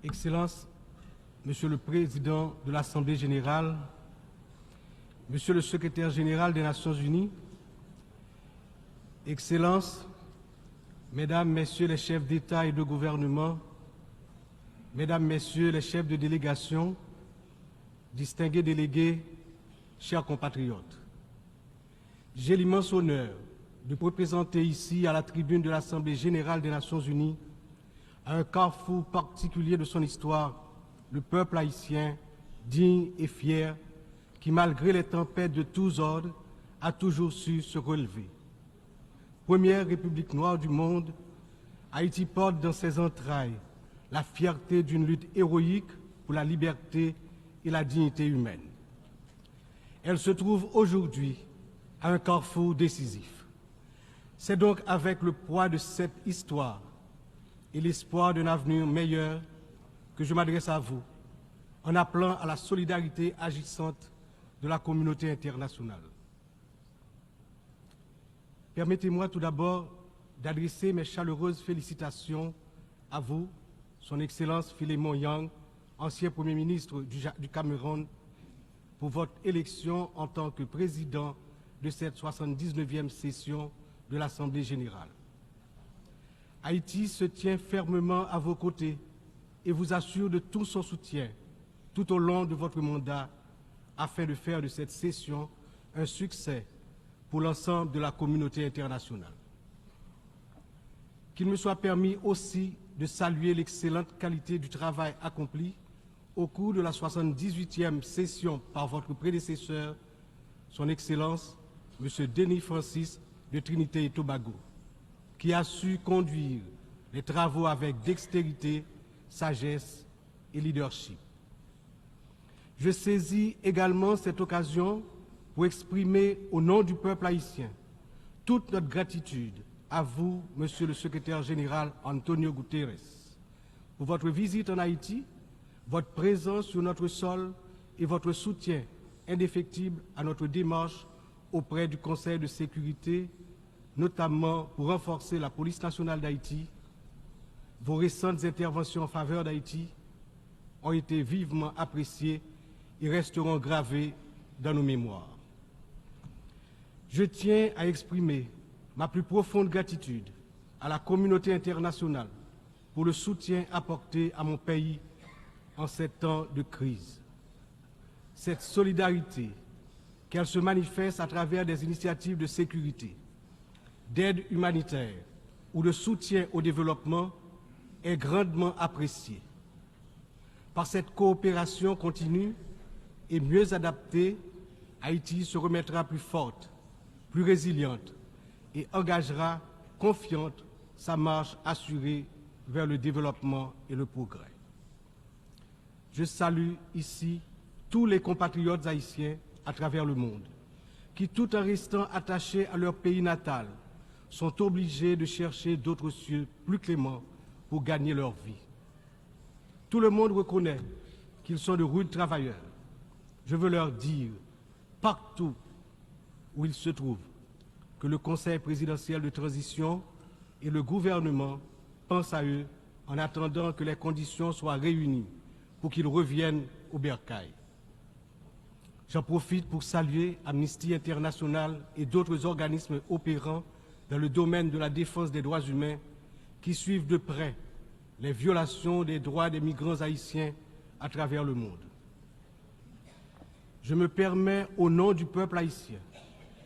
Excellences, Monsieur le Président de l'Assemblée générale, Monsieur le Secrétaire général des Nations unies, Excellences, Mesdames, Messieurs les chefs d'État et de gouvernement, Mesdames, Messieurs les chefs de délégation, distingués délégués, chers compatriotes, j'ai l'immense honneur de représenter ici, à la tribune de l'Assemblée générale des Nations unies, à un carrefour particulier de son histoire, le peuple haïtien, digne et fier, qui, malgré les tempêtes de tous ordres, a toujours su se relever. Première république noire du monde, Haïti porte dans ses entrailles la fierté d'une lutte héroïque pour la liberté et la dignité humaine. Elle se trouve aujourd'hui à un carrefour décisif. C'est donc avec le poids de cette histoire et l'espoir d'un avenir meilleur que je m'adresse à vous en appelant à la solidarité agissante de la communauté internationale. Permettez-moi tout d'abord d'adresser mes chaleureuses félicitations à vous, Son Excellence Philémon Yang, ancien Premier ministre du Cameroun, pour votre élection en tant que président de cette 79e session de l'Assemblée générale. Haïti se tient fermement à vos côtés et vous assure de tout son soutien tout au long de votre mandat afin de faire de cette session un succès pour l'ensemble de la communauté internationale. Qu'il me soit permis aussi de saluer l'excellente qualité du travail accompli au cours de la 78e session par votre prédécesseur, Son Excellence, M. Denis Francis de Trinité et Tobago, qui a su conduire les travaux avec dextérité, sagesse et leadership. Je saisis également cette occasion pour exprimer au nom du peuple haïtien toute notre gratitude à vous, Monsieur le Secrétaire général Antonio Guterres, pour votre visite en Haïti, votre présence sur notre sol et votre soutien indéfectible à notre démarche auprès du Conseil de sécurité, notamment pour renforcer la police nationale d'Haïti. Vos récentes interventions en faveur d'Haïti ont été vivement appréciées et resteront gravées dans nos mémoires. Je tiens à exprimer ma plus profonde gratitude à la communauté internationale pour le soutien apporté à mon pays en ces temps de crise. Cette solidarité, qu'elle se manifeste à travers des initiatives de sécurité, d'aide humanitaire ou de soutien au développement, est grandement appréciée. Par cette coopération continue et mieux adaptée, Haïti se remettra plus forte, plus résiliente et engagera confiante sa marche assurée vers le développement et le progrès. Je salue ici tous les compatriotes haïtiens à travers le monde, qui, tout en restant attachés à leur pays natal, sont obligés de chercher d'autres cieux plus cléments pour gagner leur vie. Tout le monde reconnaît qu'ils sont de rudes travailleurs. Je veux leur dire, partout où ils se trouvent, que le Conseil présidentiel de transition et le gouvernement pensent à eux en attendant que les conditions soient réunies pour qu'ils reviennent au bercail. J'en profite pour saluer Amnesty International et d'autres organismes opérant dans le domaine de la défense des droits humains qui suivent de près les violations des droits des migrants haïtiens à travers le monde. Je me permets, au nom du peuple haïtien,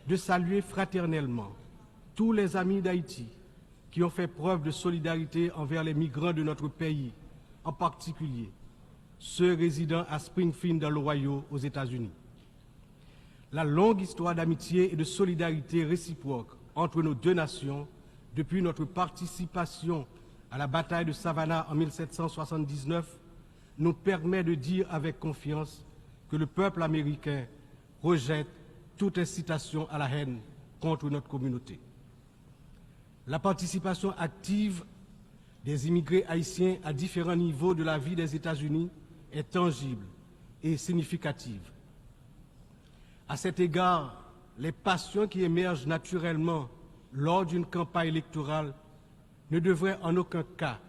de saluer fraternellement tous les amis d'Haïti qui ont fait preuve de solidarité envers les migrants de notre pays, en particulier ceux résidant à Springfield dans l'Ohio, aux États-Unis. La longue histoire d'amitié et de solidarité réciproque entre nos deux nations, depuis notre participation à la bataille de Savannah en 1779, nous permet de dire avec confiance que le peuple américain rejette toute incitation à la haine contre notre communauté. La participation active des immigrés haïtiens à différents niveaux de la vie des États-Unis est tangible et significative. À cet égard, les passions qui émergent naturellement lors d'une campagne électorale ne devraient en aucun cas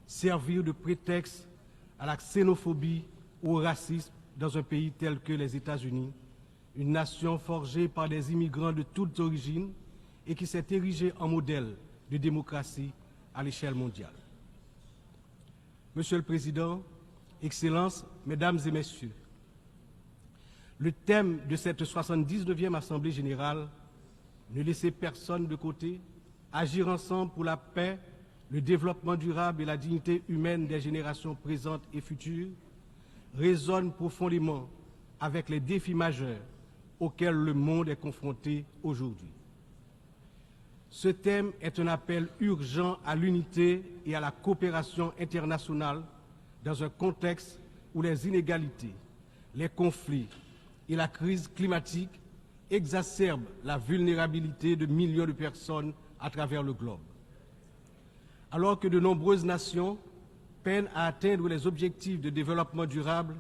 servir de prétexte à la xénophobie ou au racisme dans un pays tel que les États-Unis, une nation forgée par des immigrants de toutes origines et qui s'est érigée en modèle de démocratie à l'échelle mondiale. Monsieur le Président, Excellences, Mesdames et Messieurs, le thème de cette 79e Assemblée générale, ne laisser personne de côté, agir ensemble pour la paix, le développement durable et la dignité humaine des générations présentes et futures, résonne profondément avec les défis majeurs auxquels le monde est confronté aujourd'hui. Ce thème est un appel urgent à l'unité et à la coopération internationale dans un contexte où les inégalités, les conflits et la crise climatique exacerbent la vulnérabilité de millions de personnes à travers le globe. Alors que de nombreuses nations peinent à atteindre les objectifs de développement durable,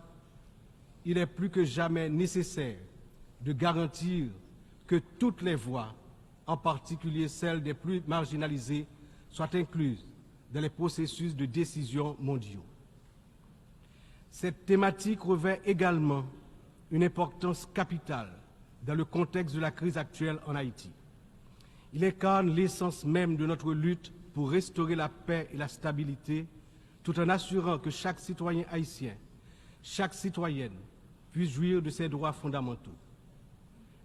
il est plus que jamais nécessaire de garantir que toutes les voix, en particulier celles des plus marginalisées, soient incluses dans les processus de décision mondiaux. Cette thématique revêt également une importance capitale dans le contexte de la crise actuelle en Haïti. Il incarne l'essence même de notre lutte pour restaurer la paix et la stabilité, tout en assurant que chaque citoyen haïtien, chaque citoyenne puisse jouir de ses droits fondamentaux.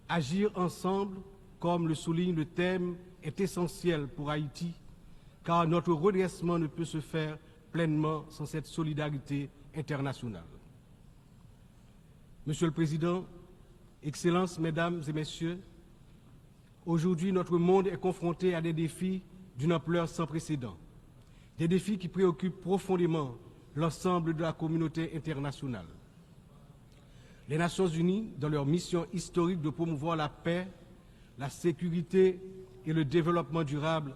Agir ensemble, comme le souligne le thème, est essentiel pour Haïti, car notre redressement ne peut se faire pleinement sans cette solidarité internationale. Monsieur le Président, Excellences, Mesdames et Messieurs, aujourd'hui notre monde est confronté à des défis d'une ampleur sans précédent, des défis qui préoccupent profondément l'ensemble de la communauté internationale. Les Nations Unies, dans leur mission historique de promouvoir la paix, la sécurité et le développement durable,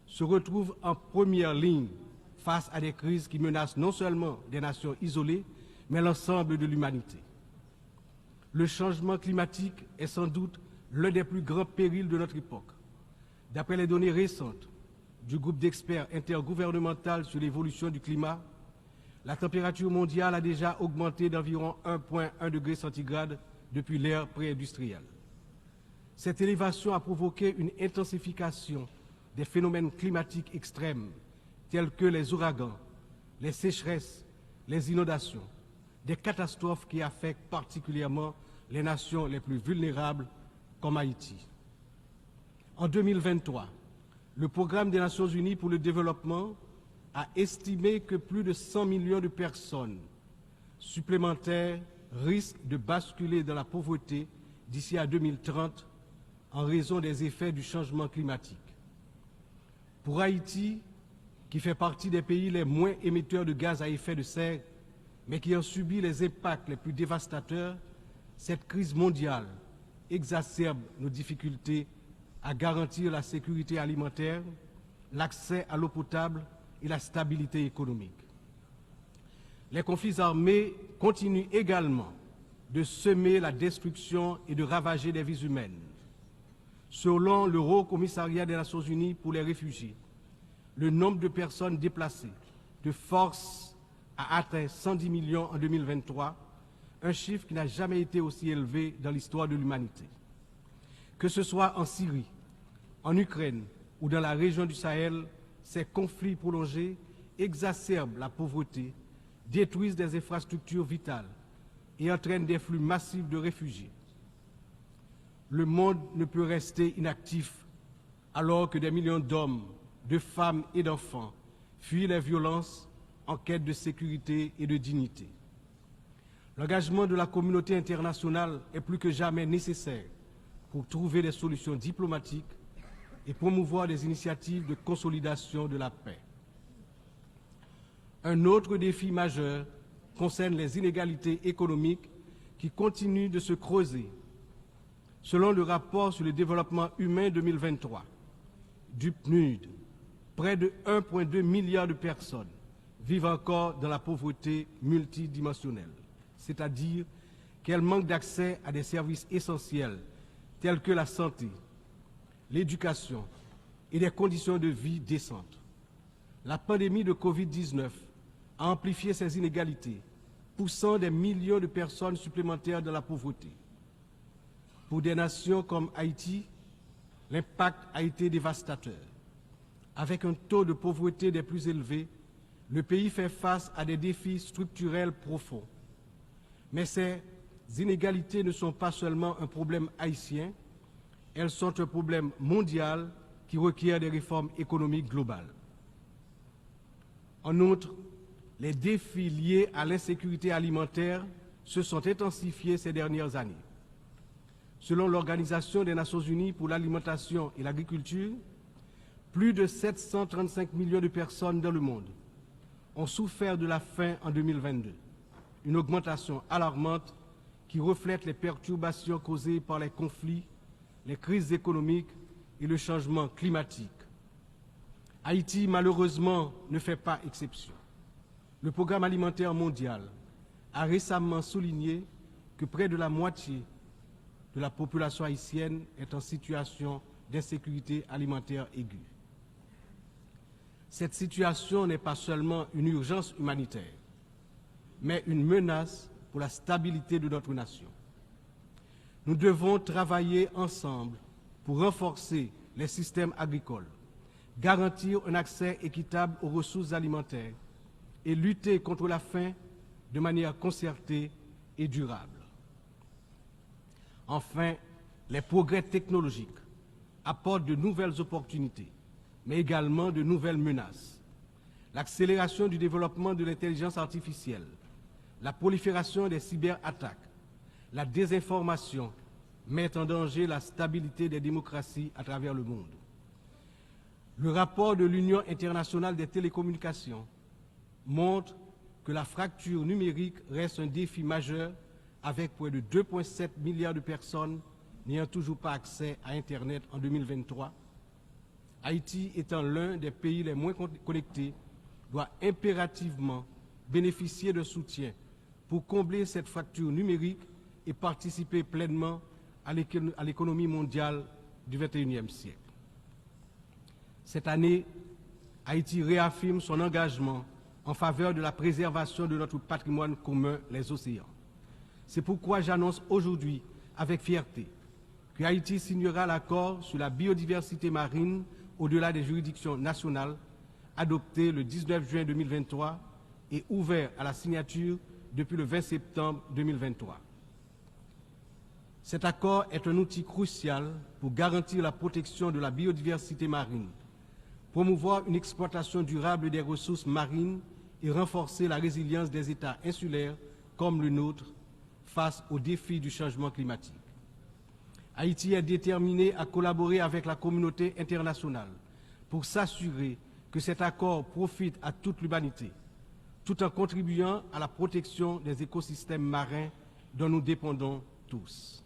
se retrouvent en première ligne face à des crises qui menacent non seulement des nations isolées, mais l'ensemble de l'humanité. Le changement climatique est sans doute l'un des plus grands périls de notre époque. D'après les données récentes du groupe d'experts intergouvernemental sur l'évolution du climat, la température mondiale a déjà augmenté d'environ 1,1 degré centigrade depuis l'ère pré-industrielle. Cette élévation a provoqué une intensification des phénomènes climatiques extrêmes tels que les ouragans, les sécheresses, les inondations, des catastrophes qui affectent particulièrement les nations les plus vulnérables comme Haïti. En 2023, le Programme des Nations Unies pour le développement a estimé que plus de 100 millions de personnes supplémentaires risquent de basculer dans la pauvreté d'ici à 2030 en raison des effets du changement climatique. Pour Haïti, qui fait partie des pays les moins émetteurs de gaz à effet de serre, mais qui ont subi les impacts les plus dévastateurs, cette crise mondiale exacerbe nos difficultés à garantir la sécurité alimentaire, l'accès à l'eau potable et la stabilité économique. Les conflits armés continuent également de semer la destruction et de ravager des vies humaines. Selon le Haut Commissariat des Nations Unies pour les réfugiés, le nombre de personnes déplacées de force a atteint 110 millions en 2023, un chiffre qui n'a jamais été aussi élevé dans l'histoire de l'humanité. Que ce soit en Syrie, en Ukraine ou dans la région du Sahel, ces conflits prolongés exacerbent la pauvreté, détruisent des infrastructures vitales et entraînent des flux massifs de réfugiés. Le monde ne peut rester inactif alors que des millions d'hommes, de femmes et d'enfants fuient les violences en quête de sécurité et de dignité. L'engagement de la communauté internationale est plus que jamais nécessaire pour trouver des solutions diplomatiques et promouvoir des initiatives de consolidation de la paix. Un autre défi majeur concerne les inégalités économiques qui continuent de se creuser. Selon le rapport sur le développement humain 2023 du PNUD, près de 1,2 milliard de personnes vivent encore dans la pauvreté multidimensionnelle, c'est-à-dire qu'elles manquent d'accès à des services essentiels tels que la santé, l'éducation et des conditions de vie décentes. La pandémie de Covid-19 à amplifier ces inégalités, poussant des millions de personnes supplémentaires dans la pauvreté. Pour des nations comme Haïti, l'impact a été dévastateur. Avec un taux de pauvreté des plus élevés, le pays fait face à des défis structurels profonds. Mais ces inégalités ne sont pas seulement un problème haïtien, elles sont un problème mondial qui requiert des réformes économiques globales. En outre, les défis liés à l'insécurité alimentaire se sont intensifiés ces dernières années. Selon l'Organisation des Nations Unies pour l'alimentation et l'agriculture, plus de 735 millions de personnes dans le monde ont souffert de la faim en 2022, une augmentation alarmante qui reflète les perturbations causées par les conflits, les crises économiques et le changement climatique. Haïti, malheureusement, ne fait pas exception. Le Programme alimentaire mondial a récemment souligné que près de la moitié de la population haïtienne est en situation d'insécurité alimentaire aiguë. Cette situation n'est pas seulement une urgence humanitaire, mais une menace pour la stabilité de notre nation. Nous devons travailler ensemble pour renforcer les systèmes agricoles, garantir un accès équitable aux ressources alimentaires et lutter contre la faim de manière concertée et durable. Enfin, les progrès technologiques apportent de nouvelles opportunités, mais également de nouvelles menaces. L'accélération du développement de l'intelligence artificielle, la prolifération des cyberattaques, la désinformation mettent en danger la stabilité des démocraties à travers le monde. Le rapport de l'Union internationale des télécommunications montre que la fracture numérique reste un défi majeur avec près de 2,7 milliards de personnes n'ayant toujours pas accès à Internet en 2023. Haïti étant l'un des pays les moins connectés, doit impérativement bénéficier de soutien pour combler cette fracture numérique et participer pleinement à l'économie mondiale du XXIe siècle. Cette année, Haïti réaffirme son engagement en faveur de la préservation de notre patrimoine commun, les océans. C'est pourquoi j'annonce aujourd'hui avec fierté que Haïti signera l'accord sur la biodiversité marine au-delà des juridictions nationales, adopté le 19 juin 2023 et ouvert à la signature depuis le 20 septembre 2023. Cet accord est un outil crucial pour garantir la protection de la biodiversité marine, promouvoir une exploitation durable des ressources marines et renforcer la résilience des États insulaires comme le nôtre face aux défis du changement climatique. Haïti est déterminé à collaborer avec la communauté internationale pour s'assurer que cet accord profite à toute l'humanité, tout en contribuant à la protection des écosystèmes marins dont nous dépendons tous.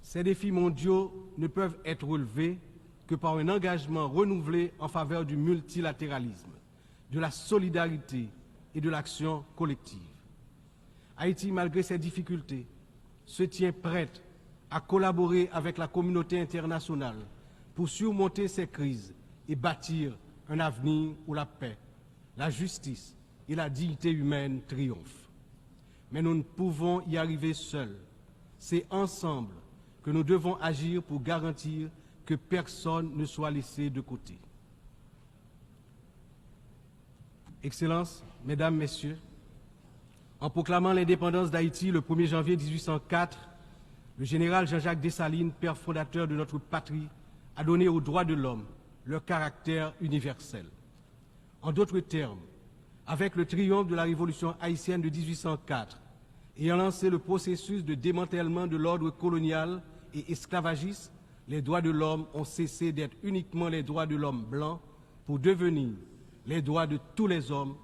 Ces défis mondiaux ne peuvent être relevés que par un engagement renouvelé en faveur du multilatéralisme, de la solidarité et de l'action collective. Haïti, malgré ses difficultés, se tient prête à collaborer avec la communauté internationale pour surmonter ces crises et bâtir un avenir où la paix, la justice et la dignité humaine triomphent. Mais nous ne pouvons y arriver seuls. C'est ensemble que nous devons agir pour garantir que personne ne soit laissé de côté. Excellences, Mesdames, Messieurs, en proclamant l'indépendance d'Haïti le 1er janvier 1804, le général Jean-Jacques Dessalines, père fondateur de notre patrie, a donné aux droits de l'homme leur caractère universel. En d'autres termes, avec le triomphe de la révolution haïtienne de 1804, ayant lancé le processus de démantèlement de l'ordre colonial et esclavagiste, les droits de l'homme ont cessé d'être uniquement les droits de l'homme blanc pour devenir les droits de tous les hommes,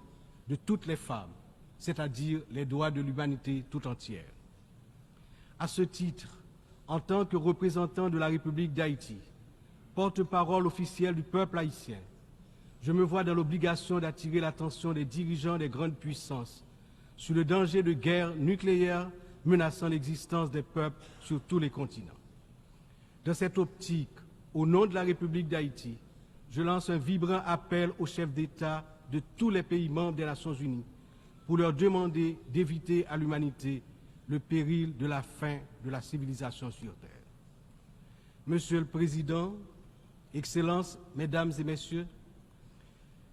de toutes les femmes, c'est-à-dire les droits de l'humanité tout entière. À ce titre, en tant que représentant de la République d'Haïti, porte-parole officiel du peuple haïtien, je me vois dans l'obligation d'attirer l'attention des dirigeants des grandes puissances sur le danger de guerre nucléaire menaçant l'existence des peuples sur tous les continents. Dans cette optique, au nom de la République d'Haïti, je lance un vibrant appel aux chefs d'État de tous les pays membres des Nations Unies pour leur demander d'éviter à l'humanité le péril de la fin de la civilisation sur Terre. Monsieur le Président, Excellences, Mesdames et Messieurs,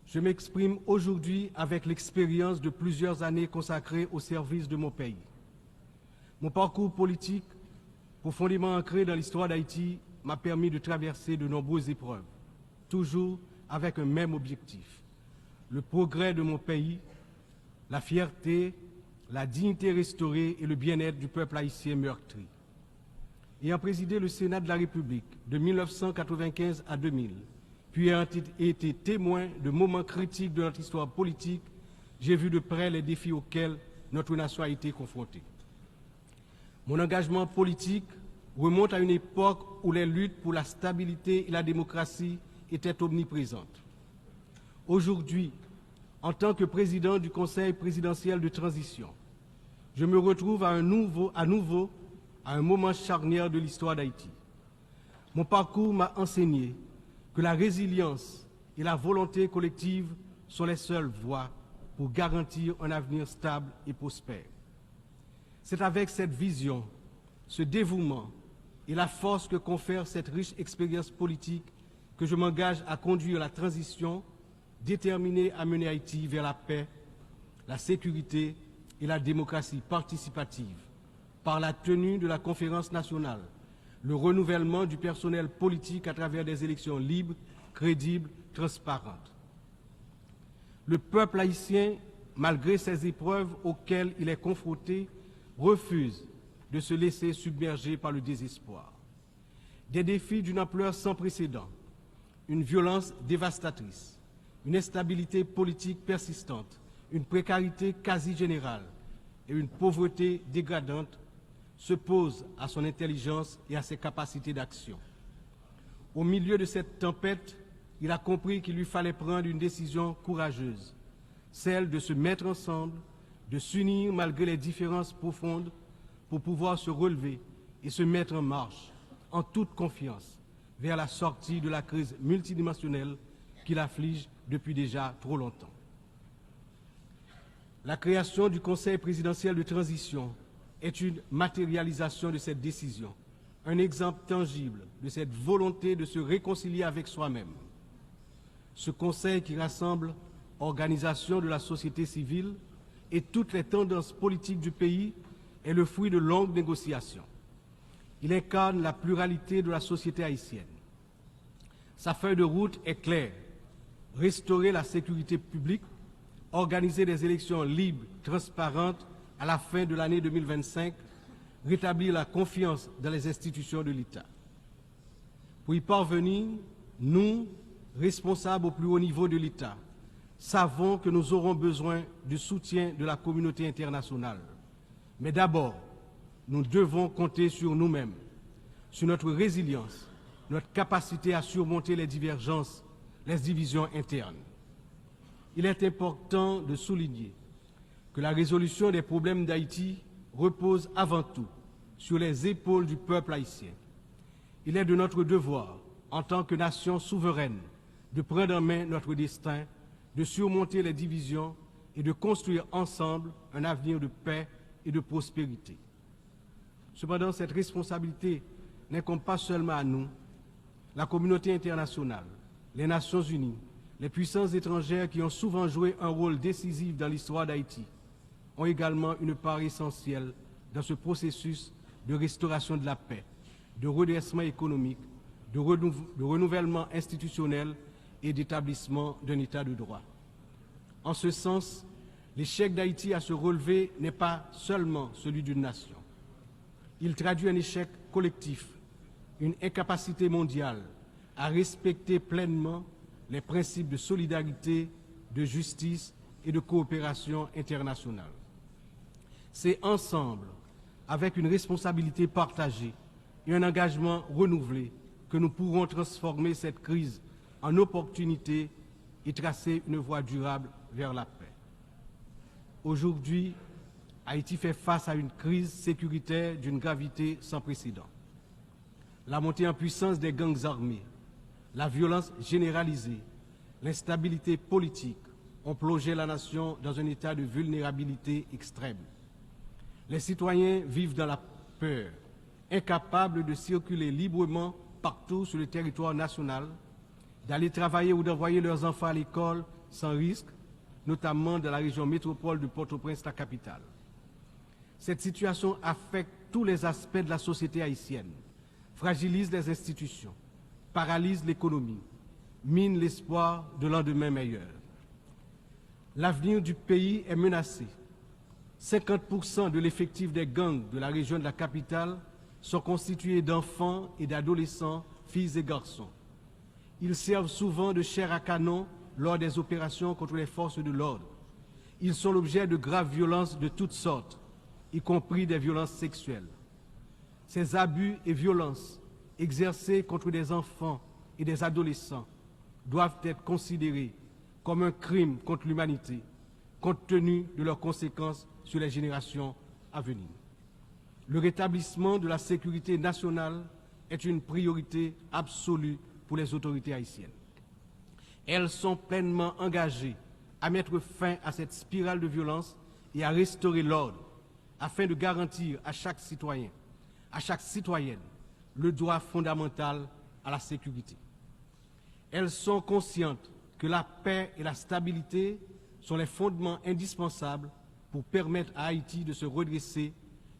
je m'exprime aujourd'hui avec l'expérience de plusieurs années consacrées au service de mon pays. Mon parcours politique, profondément ancré dans l'histoire d'Haïti, m'a permis de traverser de nombreuses épreuves, toujours avec un même objectif, le progrès de mon pays, la fierté, la dignité restaurée et le bien-être du peuple haïtien meurtri. Ayant présidé le Sénat de la République de 1995 à 2000, puis ayant été témoin de moments critiques de notre histoire politique, j'ai vu de près les défis auxquels notre nation a été confrontée. Mon engagement politique remonte à une époque où les luttes pour la stabilité et la démocratie étaient omniprésentes. Aujourd'hui, en tant que président du Conseil présidentiel de transition, je me retrouve à nouveau à un moment charnière de l'histoire d'Haïti. Mon parcours m'a enseigné que la résilience et la volonté collective sont les seules voies pour garantir un avenir stable et prospère. C'est avec cette vision, ce dévouement et la force que confère cette riche expérience politique que je m'engage à conduire la transition déterminée à mener Haïti vers la paix, la sécurité et la démocratie participative par la tenue de la conférence nationale, le renouvellement du personnel politique à travers des élections libres, crédibles, transparentes. Le peuple haïtien, malgré ces épreuves auxquelles il est confronté, refuse de se laisser submerger par le désespoir. Des défis d'une ampleur sans précédent, une violence dévastatrice, une instabilité politique persistante, une précarité quasi générale et une pauvreté dégradante se posent à son intelligence et à ses capacités d'action. Au milieu de cette tempête, il a compris qu'il lui fallait prendre une décision courageuse, celle de se mettre ensemble, de s'unir malgré les différences profondes pour pouvoir se relever et se mettre en marche, en toute confiance, vers la sortie de la crise multidimensionnelle qui l'afflige depuis déjà trop longtemps. La création du Conseil présidentiel de transition est une matérialisation de cette décision, un exemple tangible de cette volonté de se réconcilier avec soi-même. Ce Conseil qui rassemble organisations de la société civile et toutes les tendances politiques du pays est le fruit de longues négociations. Il incarne la pluralité de la société haïtienne. Sa feuille de route est claire: restaurer la sécurité publique, organiser des élections libres, transparentes à la fin de l'année 2025, rétablir la confiance dans les institutions de l'État. Pour y parvenir, nous, responsables au plus haut niveau de l'État, savons que nous aurons besoin du soutien de la communauté internationale. Mais d'abord, nous devons compter sur nous-mêmes, sur notre résilience, notre capacité à surmonter les divergences, les divisions internes. Il est important de souligner que la résolution des problèmes d'Haïti repose avant tout sur les épaules du peuple haïtien. Il est de notre devoir, en tant que nation souveraine, de prendre en main notre destin, de surmonter les divisions et de construire ensemble un avenir de paix et de prospérité. Cependant, cette responsabilité n'incombe pas seulement à nous. La communauté internationale, les Nations Unies, les puissances étrangères qui ont souvent joué un rôle décisif dans l'histoire d'Haïti ont également une part essentielle dans ce processus de restauration de la paix, de redressement économique, de renouvellement institutionnel et d'établissement d'un État de droit. En ce sens, l'échec d'Haïti à se relever n'est pas seulement celui d'une nation. Il traduit un échec collectif, une incapacité mondiale à respecter pleinement les principes de solidarité, de justice et de coopération internationale. C'est ensemble, avec une responsabilité partagée et un engagement renouvelé, que nous pourrons transformer cette crise en opportunité et tracer une voie durable vers la paix. Aujourd'hui, Haïti fait face à une crise sécuritaire d'une gravité sans précédent. La montée en puissance des gangs armés, la violence généralisée, l'instabilité politique ont plongé la nation dans un état de vulnérabilité extrême. Les citoyens vivent dans la peur, incapables de circuler librement partout sur le territoire national, d'aller travailler ou d'envoyer leurs enfants à l'école sans risque, notamment dans la région métropole de Port-au-Prince, la capitale. Cette situation affecte tous les aspects de la société haïtienne, fragilise les institutions, paralyse l'économie, mine l'espoir de lendemain meilleur. L'avenir du pays est menacé. 50% de l'effectif des gangs de la région de la capitale sont constitués d'enfants et d'adolescents, filles et garçons. Ils servent souvent de chair à canon lors des opérations contre les forces de l'ordre. Ils sont l'objet de graves violences de toutes sortes, y compris des violences sexuelles. Ces abus et violences exercés contre des enfants et des adolescents doivent être considérés comme un crime contre l'humanité, compte tenu de leurs conséquences sur les générations à venir. Le rétablissement de la sécurité nationale est une priorité absolue pour les autorités haïtiennes. Elles sont pleinement engagées à mettre fin à cette spirale de violence et à restaurer l'ordre afin de garantir à chaque citoyen, à chaque citoyenne, le droit fondamental à la sécurité. Elles sont conscientes que la paix et la stabilité sont les fondements indispensables pour permettre à Haïti de se redresser,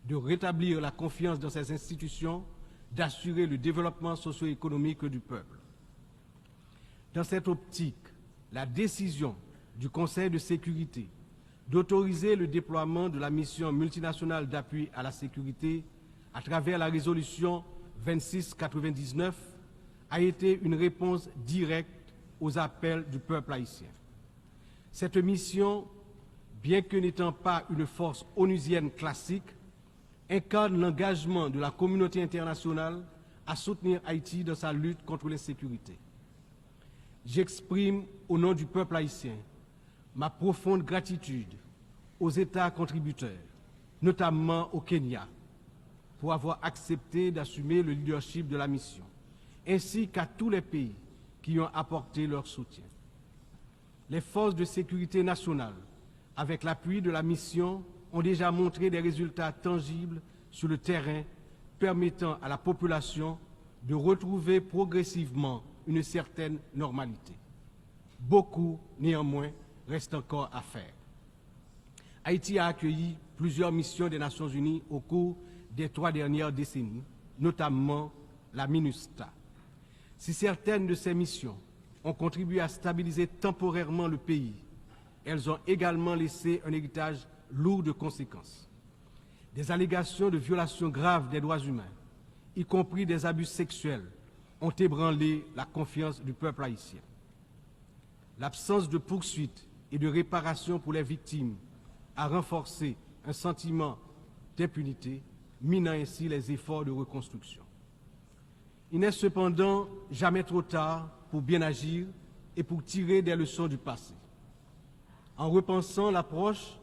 de rétablir la confiance dans ses institutions, d'assurer le développement socio-économique du peuple. Dans cette optique, la décision du Conseil de sécurité d'autoriser le déploiement de la mission multinationale d'appui à la sécurité à travers la résolution 2699 a été une réponse directe aux appels du peuple haïtien. Cette mission, bien que n'étant pas une force onusienne classique, incarne l'engagement de la communauté internationale à soutenir Haïti dans sa lutte contre l'insécurité. J'exprime au nom du peuple haïtien ma profonde gratitude aux États contributeurs, notamment au Kenya, pour avoir accepté d'assumer le leadership de la mission, ainsi qu'à tous les pays qui ont apporté leur soutien. Les forces de sécurité nationale, avec l'appui de la mission, ont déjà montré des résultats tangibles sur le terrain permettant à la population de retrouver progressivement une certaine normalité. Beaucoup, néanmoins, reste encore à faire. Haïti a accueilli plusieurs missions des Nations Unies au cours des 3 dernières décennies, notamment la MINUSTA. Si certaines de ces missions ont contribué à stabiliser temporairement le pays, elles ont également laissé un héritage lourd de conséquences. Des allégations de violations graves des droits humains, y compris des abus sexuels, ont ébranlé la confiance du peuple haïtien. L'absence de poursuites et de réparation pour les victimes a renforcé un sentiment d'impunité, minant ainsi les efforts de reconstruction. Il n'est cependant jamais trop tard pour bien agir et pour tirer des leçons du passé. En repensant l'approche,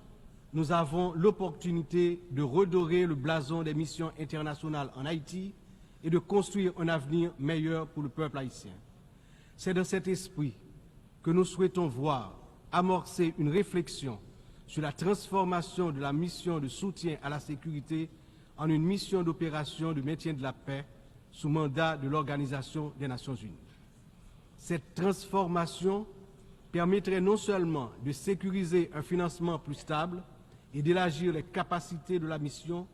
nous avons l'opportunité de redorer le blason des missions internationales en Haïti et de construire un avenir meilleur pour le peuple haïtien. C'est dans cet esprit que nous souhaitons voir amorcer une réflexion sur la transformation de la mission de soutien à la sécurité en une mission d'opération de maintien de la paix sous mandat de l'Organisation des Nations Unies. Cette transformation permettrait non seulement de sécuriser un financement plus stable et d'élargir les capacités de la mission,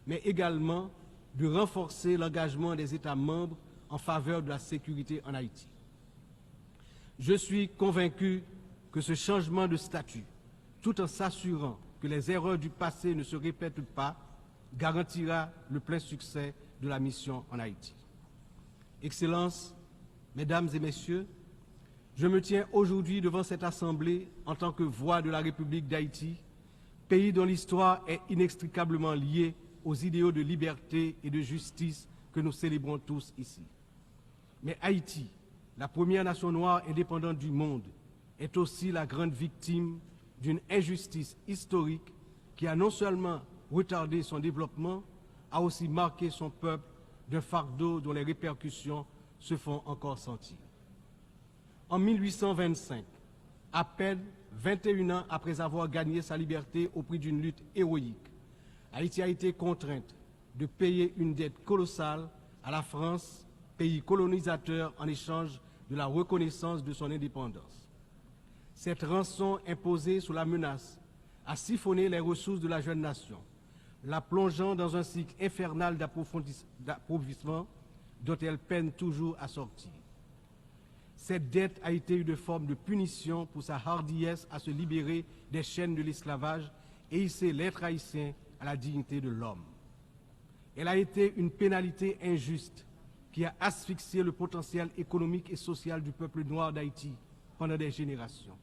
mais également de renforcer l'engagement des États membres en faveur de la sécurité en Haïti. Je suis convaincu que ce changement de statut, tout en s'assurant que les erreurs du passé ne se répètent pas, garantira le plein succès de la mission en Haïti. Excellences, Mesdames et Messieurs, je me tiens aujourd'hui devant cette Assemblée en tant que voix de la République d'Haïti, pays dont l'histoire est inextricablement liée aux idéaux de liberté et de justice que nous célébrons tous ici. Mais Haïti, la première nation noire indépendante du monde, est aussi la grande victime d'une injustice historique qui a non seulement retardé son développement, a aussi marqué son peuple d'un fardeau dont les répercussions se font encore sentir. En 1825, à peine 21 ans après avoir gagné sa liberté au prix d'une lutte héroïque, Haïti a été contrainte de payer une dette colossale à la France, pays colonisateur, en échange de la reconnaissance de son indépendance. Cette rançon imposée sous la menace a siphonné les ressources de la jeune nation, la plongeant dans un cycle infernal d'appauvrissement dont elle peine toujours à sortir. Cette dette a été une forme de punition pour sa hardiesse à se libérer des chaînes de l'esclavage et hisser l'être haïtien à la dignité de l'homme. Elle a été une pénalité injuste qui a asphyxié le potentiel économique et social du peuple noir d'Haïti pendant des générations.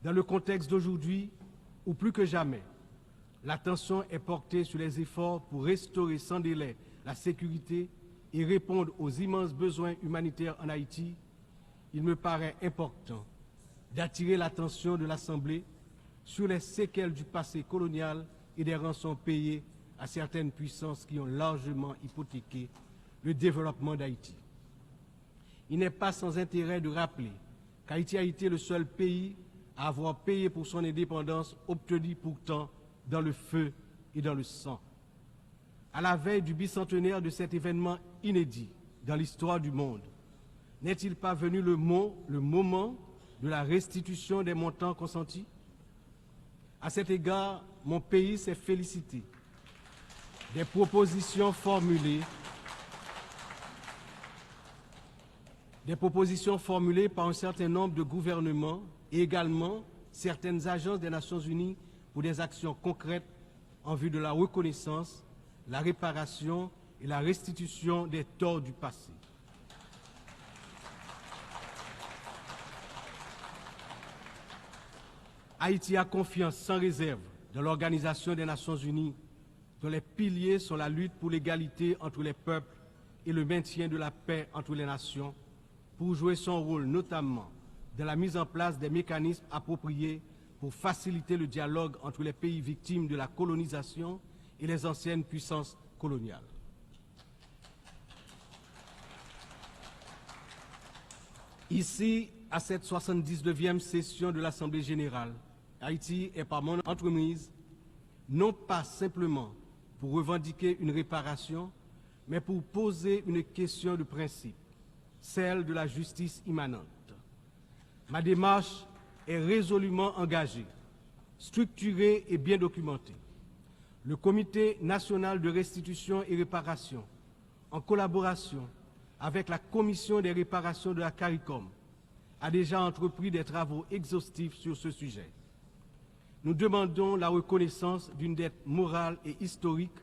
Dans le contexte d'aujourd'hui, où plus que jamais, l'attention est portée sur les efforts pour restaurer sans délai la sécurité et répondre aux immenses besoins humanitaires en Haïti, il me paraît important d'attirer l'attention de l'Assemblée sur les séquelles du passé colonial et des rançons payées à certaines puissances qui ont largement hypothéqué le développement d'Haïti. Il n'est pas sans intérêt de rappeler qu'Haïti a été le seul pays à avoir payé pour son indépendance, obtenue pourtant dans le feu et dans le sang. À la veille du bicentenaire de cet événement inédit dans l'histoire du monde, n'est-il pas venu le moment de la restitution des montants consentis? À cet égard, mon pays s'est félicité des propositions formulées par un certain nombre de gouvernements et également certaines agences des Nations Unies pour des actions concrètes en vue de la reconnaissance, la réparation et la restitution des torts du passé. Haïti a confiance sans réserve dans l'Organisation des Nations Unies, dont les piliers sont la lutte pour l'égalité entre les peuples et le maintien de la paix entre les nations, pour jouer son rôle notamment dans la mise en place des mécanismes appropriés pour faciliter le dialogue entre les pays victimes de la colonisation et les anciennes puissances coloniales. Ici, à cette 79e session de l'Assemblée générale, Haïti est par mon entremise, non pas simplement pour revendiquer une réparation, mais pour poser une question de principe, celle de la justice immanente. Ma démarche est résolument engagée, structurée et bien documentée. Le Comité national de restitution et réparation, en collaboration avec la Commission des réparations de la CARICOM, a déjà entrepris des travaux exhaustifs sur ce sujet. Nous demandons la reconnaissance d'une dette morale et historique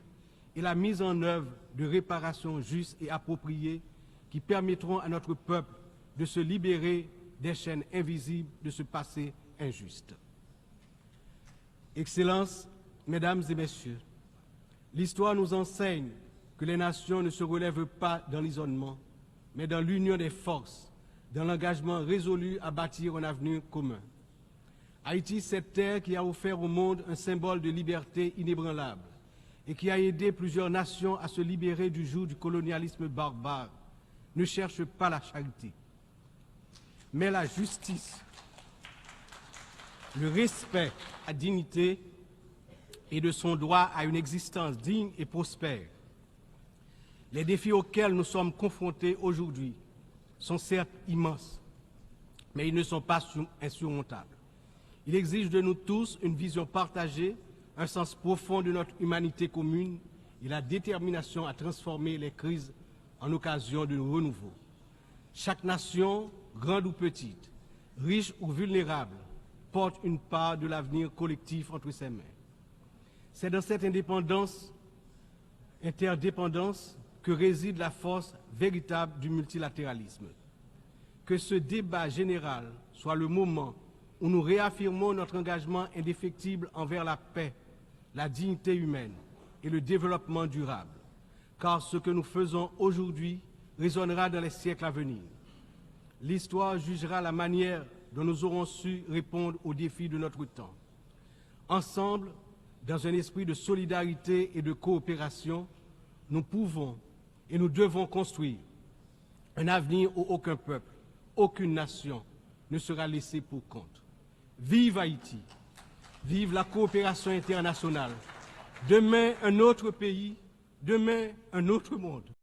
et la mise en œuvre de réparations justes et appropriées qui permettront à notre peuple de se libérer des chaînes invisibles de ce passé injuste. Excellences, Mesdames et Messieurs, l'histoire nous enseigne que les nations ne se relèvent pas dans l'isolement, mais dans l'union des forces, dans l'engagement résolu à bâtir un avenir commun. Haïti, cette terre qui a offert au monde un symbole de liberté inébranlable et qui a aidé plusieurs nations à se libérer du joug du colonialisme barbare, ne cherche pas la charité, mais la justice, le respect à la dignité et de son droit à une existence digne et prospère. Les défis auxquels nous sommes confrontés aujourd'hui sont certes immenses, mais ils ne sont pas insurmontables. Il exige de nous tous une vision partagée, un sens profond de notre humanité commune et la détermination à transformer les crises en occasion de renouveau. Chaque nation, grande ou petite, riche ou vulnérable, porte une part de l'avenir collectif entre ses mains. C'est dans cette interdépendance que réside la force véritable du multilatéralisme. Que ce débat général soit le moment où nous réaffirmons notre engagement indéfectible envers la paix, la dignité humaine et le développement durable, car ce que nous faisons aujourd'hui résonnera dans les siècles à venir. L'histoire jugera la manière dont nous aurons su répondre aux défis de notre temps. Ensemble, dans un esprit de solidarité et de coopération, nous pouvons et nous devons construire un avenir où aucun peuple, aucune nation ne sera laissé pour compte. Vive Haïti. Vive la coopération internationale. Demain, un autre pays. Demain, un autre monde.